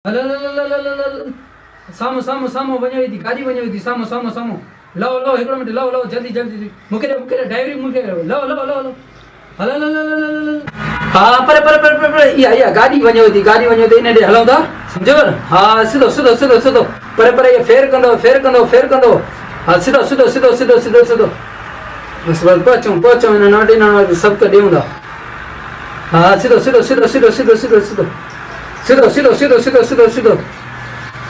हल हल हल हल हल हल साम्हूं साम्हूं साम्हूं वञे थी गाॾी वञे थी साम्हूं साम्हूं साम्हूं लहो लहो हिकिड़ो मिंट लहो लहो जल्दी जल्दी मूंखे ड्राइवरी मूंखे लहो लहो लहो लहो हल हल हल हल हल हा पर इहा गाॾी वञे थी इन ॾे हलूं था सम्झो न हा सिधो सिधो सिधो सिधो पर इहा फेर कंदो हा सिधो सिधो सिधो सिधो सिधो सिधो बसि पहुचूं हिन नोटी सभु ॾियूं था हा सिधो सिधो सिधो सिधो सिधो सिधो सिधो सिधो सिधो सिधो सिधो सिधो सिधो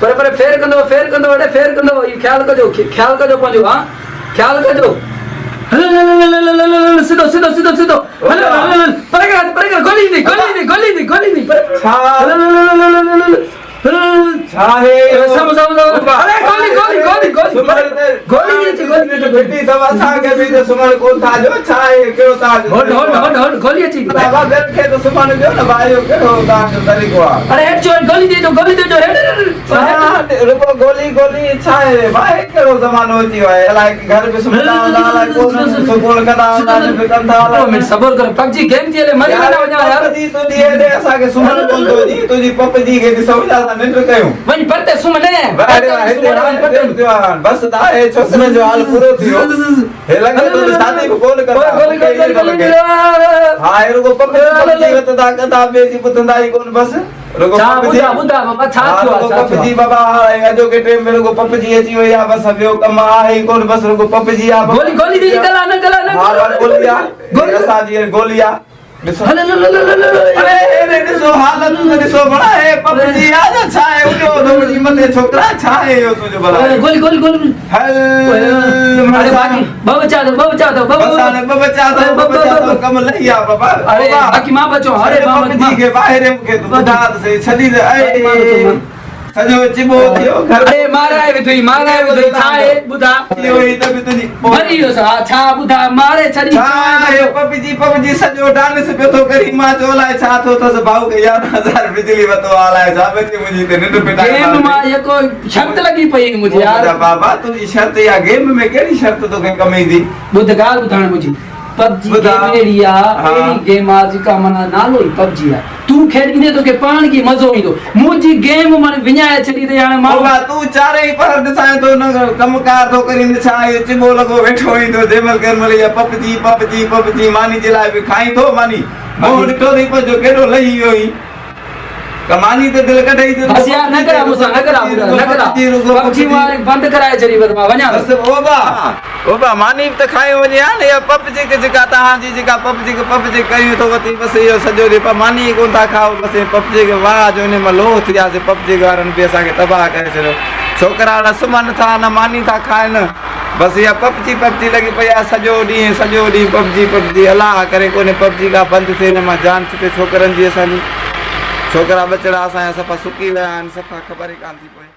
पर फेर कंदो अड़े फेर कंदो इहो ख़्यालु कजो पंहिंजो हा ख़्यालु कजो हल सिधो सिधो सिधो सिधो हल पर गोली दी छा है साम्हूं अरे गोली बेटी सब असां के भी तो सुमन कोन था जो छा है केड़ो ता होल्ड गोली अची बाबा बेट के तो सुमन जो ना भाई केड़ो ता जो तरीको अरे हेड चोर गोली दे जो हेड रुको गोली छा है भाई केड़ो जमानो अची है लाइक घर पे सुमन ला कोन सुकोल कदा पे कंदा मिनट सबर कर पबजी गेम थी मरी ना वजा यार जी तो दिए दे असा के सुमन कोन तो जी तुजी पबजी के समझा निंड कयो वनी परते सुमन बस दा ए छोकरे जो हाल पूरो थियो हे लगे तो शादी को कॉल कर गोली हां ए रुको पबजी वत दा कदा बेजी पुतंदाई कोन बस रुको बुधा बाबा छा थियो पबजी बाबा अजो के टाइम में रुको पबजी अची वया बस अबियो कम आहे कोन बस रुको पबजी आ गोली दी गला न हां गोलिया असा जी गोलिया अरे ॾिसो हालत ॾिसो बड़ा है पबजी आज छा है उजो दोजी मथे छोकरा छा है यो तुजो बड़ा गोली हल अरे बाकी बचा दो कम लइया बाबा अरे बाकी मां बचो अरे पबजी के बाहर के बुधात से छदी दे सजो चिबो थियो घर अरे माराए थई छा है बुधा यो ही तब तुजी मरियो छा बुधा मारे छदी छा है पबजी सजो डांस पे तो करी मां चोलाए छा थो तस भाऊ के 11000 बिजली वतो आलाए जाबे थी मुजी ते निंड पिटा गेम मां एको शर्त लगी पई मुजी यार बाबा तुजी शर्त या गेम में केड़ी शर्त तो के कमी दी बुध गाल बुधाण मुजी पबजी गेमड़िया एडी गेम आज का मना नालो ही पबजी है तू खेडीने तो के पाण की मजो ईंदो मुजी गेम मन विञाए छडी ते हाणे मां तू चारे ही पर दिसाए तो न कमकार तो करिन छा चिबो लगो वेठो ईंदो जेमल केमल या पबजी मानी जे लाए भी खाई तो मानी मो डिठो थी पर जो केडो लई योई कमानी ते दिल कढई दे बस यार न करा पबजी वाले बंद कराए छडी बदमा वणा बस ओबा मानी त खाए वने आ ने पबजी के जका ता हां जी जका पबजी कयो तो वती बस यो सजो रे पर मानी कोन था खाओ बस पबजी के वाह जो ने मलो थिया से पबजी गारन पे असा के तबाह करे छो छोकरा न सुमन था न मानी था खाए न बस या पबजी लगी पया सजो डी पबजी अल्लाह करे कोने पबजी का बंद थे न मा जान छुटे छोकरन जी असा छोकरा बचड़ा असा सफा सुकी वया सफा खबर ही कान थी पई।